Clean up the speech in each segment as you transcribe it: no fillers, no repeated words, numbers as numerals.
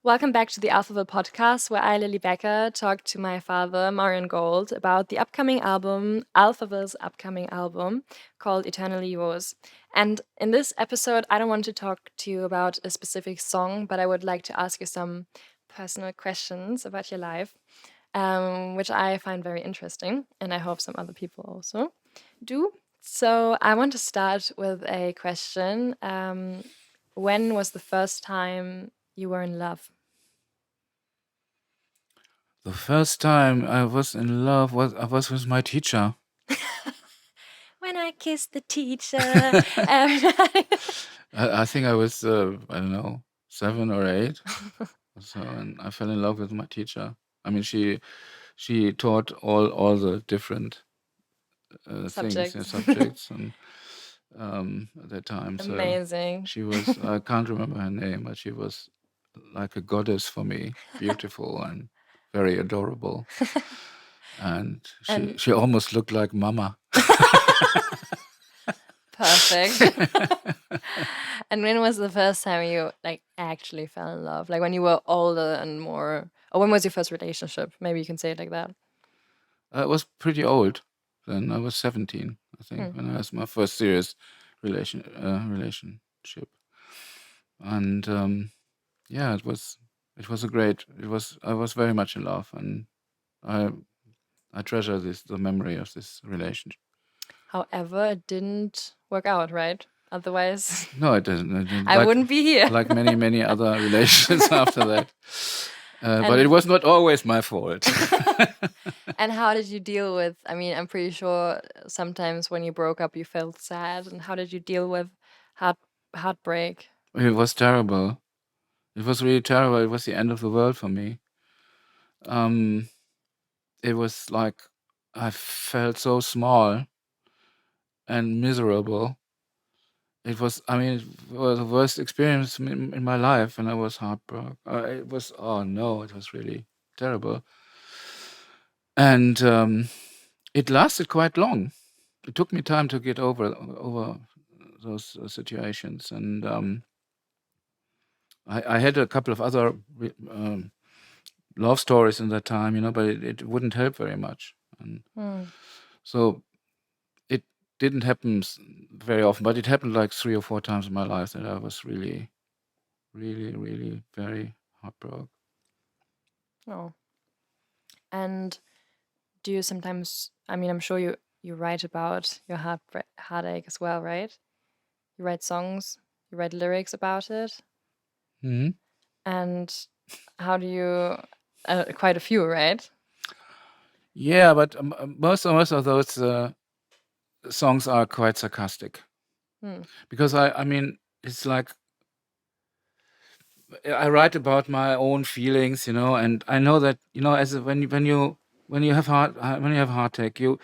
Welcome back to the Alphaville-Podcast, where I, Lily Becker, talk to my father, Marian Gold, about the upcoming album, Alphaville's upcoming album, called Eternally Yours. And in this episode, I don't want to talk to you about a specific song, but I would like to ask you some personal questions about your life, which I find very interesting, and I hope some other people also do. So I want to start with a question. When was the first time you were in love? The first time I was in love was with my teacher. When I kissed the teacher. I think I was I don't know 7 or 8. So and I fell in love with my teacher. I mean, she taught all the different things and subjects and at that time. So Amazing. she was I can't remember her name, but she was like a goddess for me, beautiful and very adorable. And she almost looked like Mama. Perfect. And when was the first time you actually fell in love? Like when you were older and more, or when was your first relationship? Maybe you can say it like that. I was pretty old then. I was 17, I think, when I had my first serious relationship. And yeah, it was I was very much in love, and I treasure the memory of this relationship. However, it didn't work out, right? Otherwise, No, it didn't. I wouldn't be here. Like many other relationships after that. But it was not always my fault. And how did you deal with, I mean, I'm pretty sure sometimes when you broke up, you felt sad. And how did you deal with heartbreak? It was terrible. It was really terrible. It was the end of the world for me. It was like I felt so small and miserable. It was the worst experience in my life, and I was heartbroken. It was really terrible. And it lasted quite long. It took me time to get over those situations, and I had a couple of other love stories in that time, but it wouldn't help very much. And so it didn't happen very often, but it happened like 3 or 4 times in my life that I was really, really, really very heartbroken. Oh. And do you sometimes, I mean, I'm sure you write about your heartache as well, right? You write songs, you write lyrics about it. Mm-hmm. And how do you, quite a few, right? Yeah, but most of those songs are quite sarcastic. Because I mean, it's like I write about my own feelings, and I know that when you have heartache, you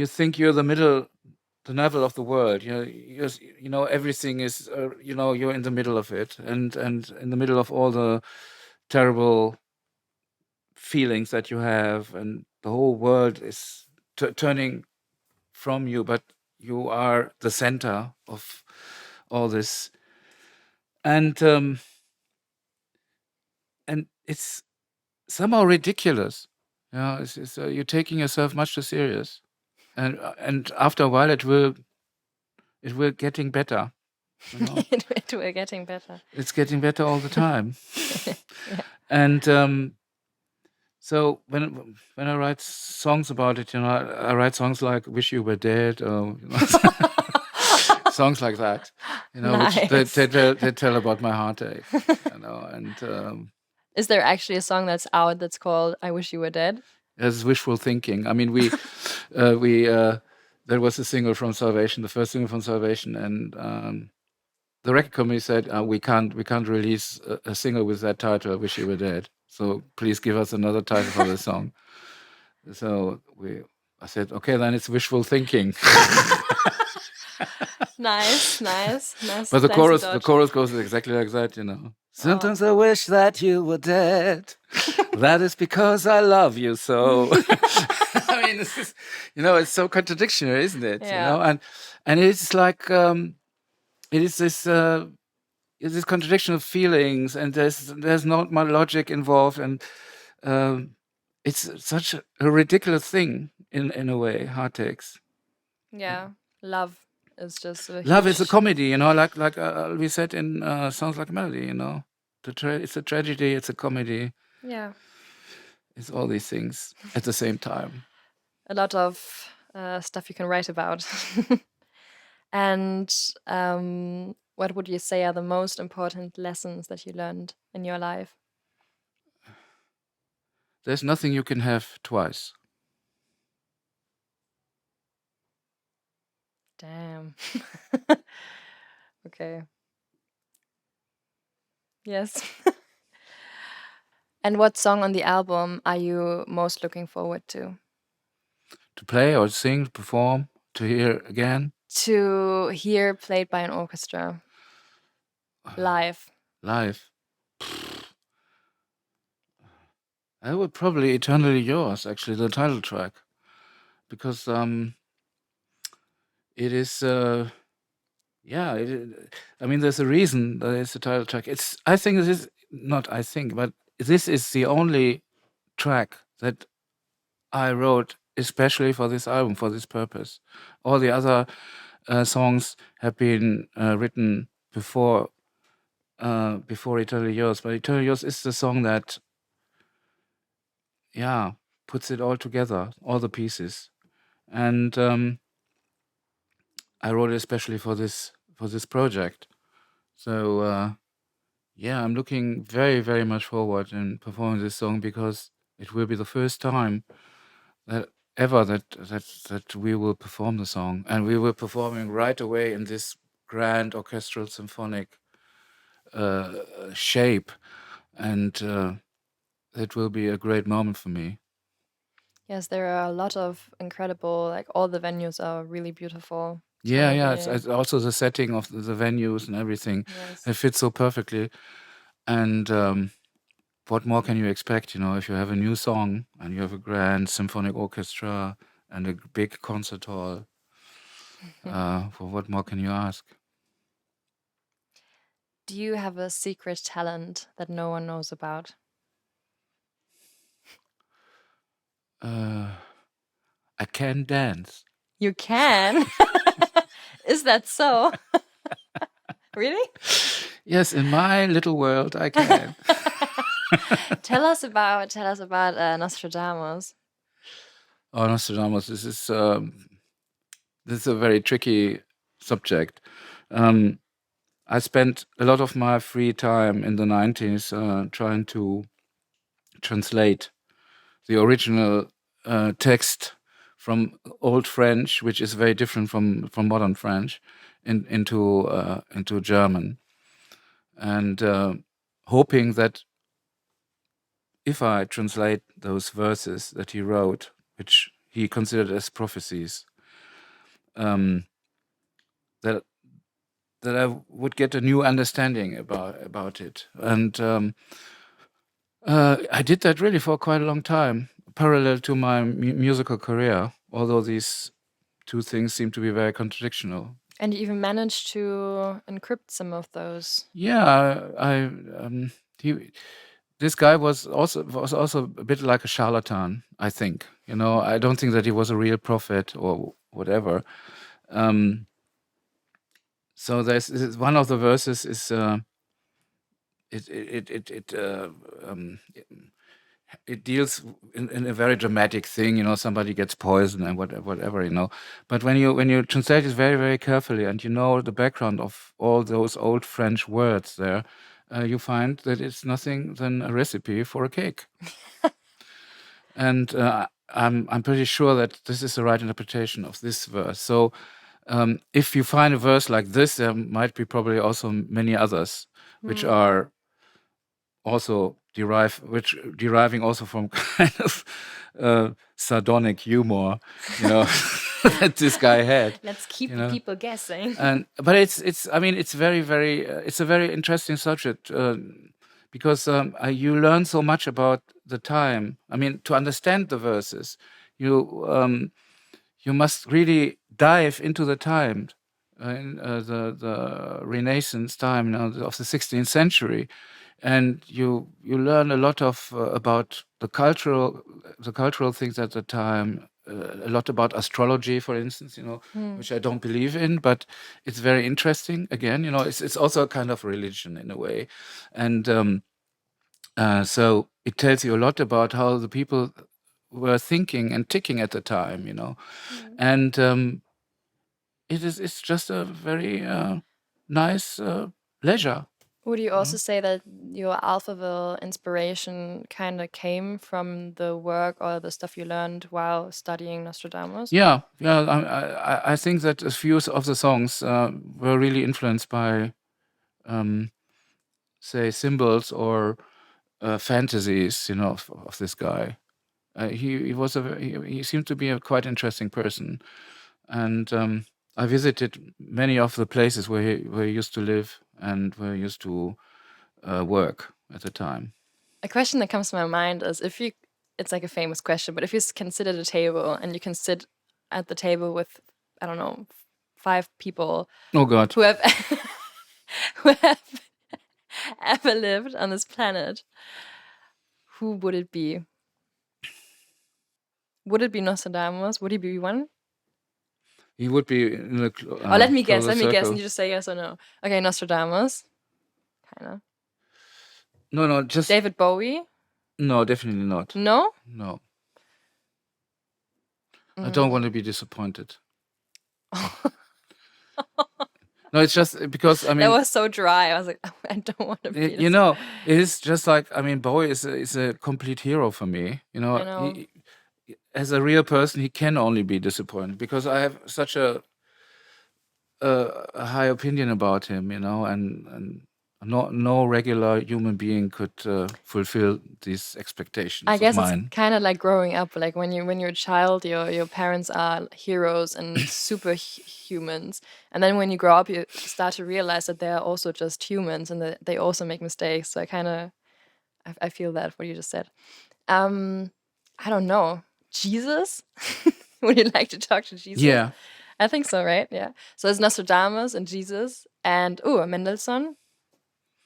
think you're the navel of the world. Everything is you're in the middle of it, and in the middle of all the terrible feelings that you have, and the whole world is turning from you, but you are the center of all this, and it's somehow ridiculous. You're taking yourself much too serious, and after a while it will getting better. It will getting better. It's getting better all the time. Yeah. And so when I write songs about it, I write songs like "Wish You Were Dead" or songs like that. Nice. Which they tell about my heartache. And is there actually a song that's out that's called "I Wish You Were Dead"? It's wishful thinking. I mean, we there was a single from Salvation, the first single from Salvation, and the record company said we can't release a single with that title, "I Wish You Were Dead." So please give us another title for the song. So I said, okay, then it's wishful thinking. Nice. But the chorus goes exactly like that, Sometimes I wish that you were dead. That is because I love you so. I mean, this is, it's so contradictory, isn't it? Yeah. And it's like it is this this contradiction of feelings, and there's not much logic involved, and it's such a ridiculous thing in a way. Hard takes. Yeah, love is just a Love is a huge. comedy, like we said in Sounds Like a Melody. It's a tragedy, it's a comedy, Yeah, it's all these things at the same time. a lot of stuff you can write about. And what would you say are the most important lessons that you learned in your life? There's nothing you can have twice. Damn. Okay. Yes. And what song on the album are you most looking forward to? To play or sing, perform, to hear again. To hear played by an orchestra live. Live. I would probably Eternally Yours, actually, the title track. Because it is yeah, I mean, there's a reason that it's the title track. I think this is not I think, but this is the only track that I wrote especially for this album, for this purpose. All the other songs have been written before Eternally Yours, but Eternally Yours is the song that, yeah, puts it all together, all the pieces, and I wrote it especially for this project. So yeah, I'm looking very, very much forward in performing this song, because it will be the first time that we will perform the song, and we will performing right away in this grand orchestral symphonic shape, and it will be a great moment for me. Yes, there are a lot of incredible, like all the venues are really beautiful. It's Yeah, gonna yeah. be, It's also the setting of the venues and everything. yes. It fits so perfectly. And what more can you expect? If you have a new song and you have a grand symphonic orchestra and a big concert hall, for what more can you ask? Do you have a secret talent that no one knows about? I can dance. You can. Is that so? Really? Yes, in my little world, I can. Tell us about Nostradamus. Oh, Nostradamus, this is a very tricky subject. I spent a lot of my free time in the 90s trying to translate the original text from Old French, which is very different from modern French, into German, and hoping that if I translate those verses that he wrote, which he considered as prophecies, that I would get a new understanding about it. And I did that really for quite a long time, parallel to my musical career, although these two things seem to be very contradictional. And you even managed to encrypt some of those. Yeah, this guy was also a bit like a charlatan, I think. I don't think that he was a real prophet or whatever. So one of the verses is it deals in a very dramatic thing. Somebody gets poisoned and whatever. But when you translate it very, very carefully, and you know the background of all those old French words there, you find that it's nothing than a recipe for a cake. And I'm pretty sure that this is the right interpretation of this verse. So if you find a verse like this, there might be probably also many others which are also deriving also from kind of sardonic humor, that this guy had. Let's keep the people guessing. But it's very, very it's a very interesting subject, because you learn so much about the time. I mean, to understand the verses, you must really dive into the time in the Renaissance time, of the 16th century, and you learn a lot of about the cultural things at the time. A lot about astrology, for instance, which I don't believe in, but it's very interesting. Again, it's also a kind of religion in a way, and so it tells you a lot about how the people were thinking and ticking at the time, and it's just a very nice leisure. Would you also say that your Alphaville inspiration kind of came from the work or the stuff you learned while studying Nostradamus? Yeah. I think that a few of the songs were really influenced by, say, symbols or fantasies, of this guy. He seemed to be a quite interesting person, and I visited many of the places where he used to live and where he used to work at the time. A question that comes to my mind is it's like a famous question, but if you consider the table and you can sit at the table with, I don't know, 5 people Oh God. who have who have ever lived on this planet, who would it be? Would it be Nostradamus? Would he be one? He would be in a Let me guess. closer Let me guess, circle. and you just say yes or no. Okay, Nostradamus. Kind of. No, just David Bowie. no, definitely not. No. No, I don't want to be disappointed. No, it's just because I mean That was so dry. I was like, I don't want to be. it's just like Bowie is a complete hero for me. I know. He, as a real person, he can only be disappointed because I have such a high opinion about him, and no regular human being could fulfill these expectations I guess of mine. it's kind of like growing up. Like when you're a child, your parents are heroes and superhumans, and then when you grow up, you start to realize that they are also just humans and that they also make mistakes. So I feel that what you just said. I don't know. Jesus? Would you like to talk to Jesus? Yeah. I think so, right? Yeah. So it's Nostradamus and Jesus and Mendelssohn?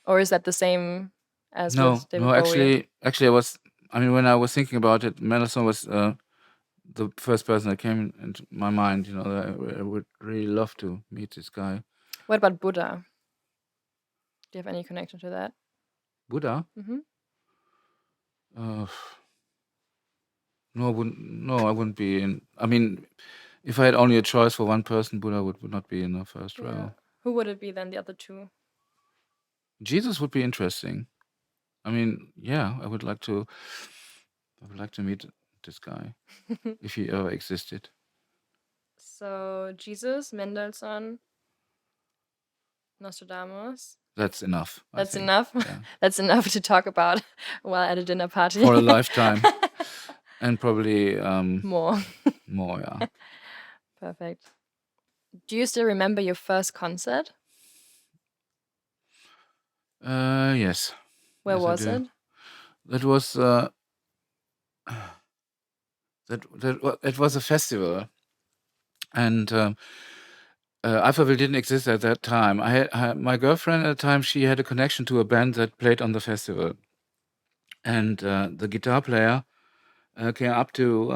Or is that the same as with David Bowie? Actually, when I was thinking about it, Mendelssohn was the first person that came into my mind. That I would really love to meet this guy. What about Buddha? Do you have any connection to that? Buddha? Mm-hmm. No, I wouldn't be in. I mean, if I had only a choice for one person, Buddha would not be in the first row. Who would it be then, the other two? Jesus would be interesting. I mean, yeah, I would like to meet this guy if he ever existed. So Jesus, Mendelssohn, Nostradamus. That's enough. That's enough. Yeah. That's enough to talk about while at a dinner party for a lifetime, and probably more. More, yeah. Perfect. Do you still remember your first concert? Yes. Where was it? That was it was a festival, and Alphaville didn't exist at that time. I had my girlfriend at the time. She had a connection to a band that played on the festival, and the guitar player came up to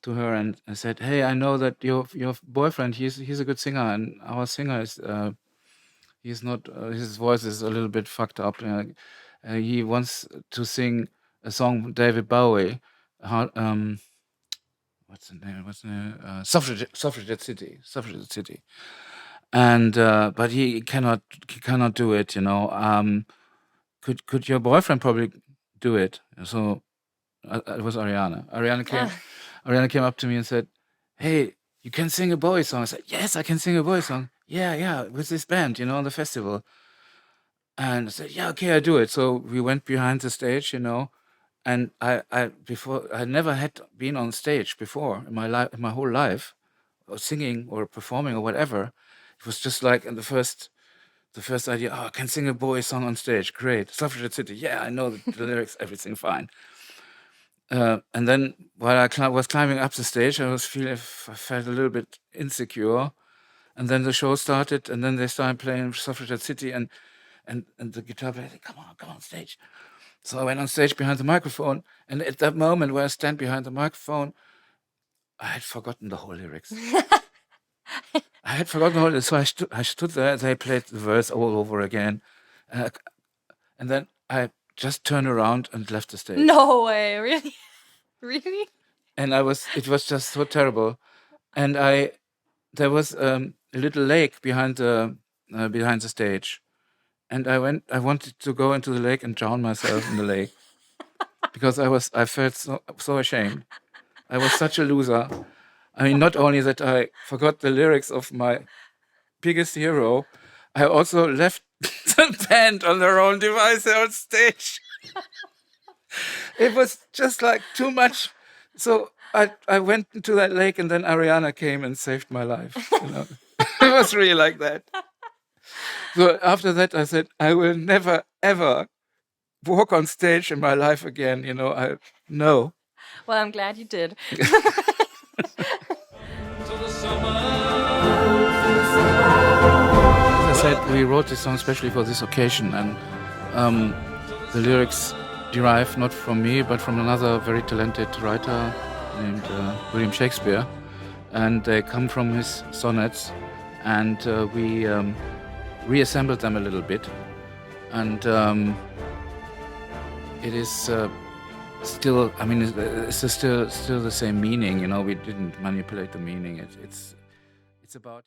her and said, "Hey, I know that your boyfriend, he's a good singer, and our singer is he's not his voice is a little bit fucked up. He wants to sing a song with David Bowie. What's the name? Suffragette City. And but he cannot do it. Could your boyfriend probably do it?" So it was Ariana. Ariana came up to me and said, "Hey, you can sing a Bowie song." I said, "Yes, I can sing a Bowie song. Yeah, with this band, on the festival." And I said, "Yeah, okay, I do it." So we went behind the stage, and I never had been on stage before in my whole life, or singing or performing or whatever. It was just like in the first idea, I can sing a Bowie song on stage. Great. Suffragette City. Yeah, I know the lyrics, everything fine. And then while I was climbing up the stage, I felt a little bit insecure. And then the show started, and then they started playing Suffragette City, and the guitar player said, come on stage. So I went on stage behind the microphone, and at that moment where I stand behind the microphone, I had forgotten the whole lyrics. I had forgotten the whole lyrics, so I stood there, they played the verse all over again, and then I just turned around and left the stage. No way, really? Really? And it was just so terrible. And there was a little lake behind the stage, and I wanted to go into the lake and drown myself in the lake because I felt so ashamed. I was such a loser. I mean, not only that I forgot the lyrics of my biggest hero, I also left the band on their own device on stage. It was just like too much. So I went into that lake, and then Ariana came and saved my life. It was really like that. So after that, I said, I will never, ever walk on stage in my life again. No. Well, I'm glad you did. As I said, we wrote this song especially for this occasion, and the lyrics derive not from me, but from another very talented writer named William Shakespeare, and they come from his sonnets, and we reassembled them a little bit, and it is still, I mean, it's still the same meaning. We didn't manipulate the meaning. It's about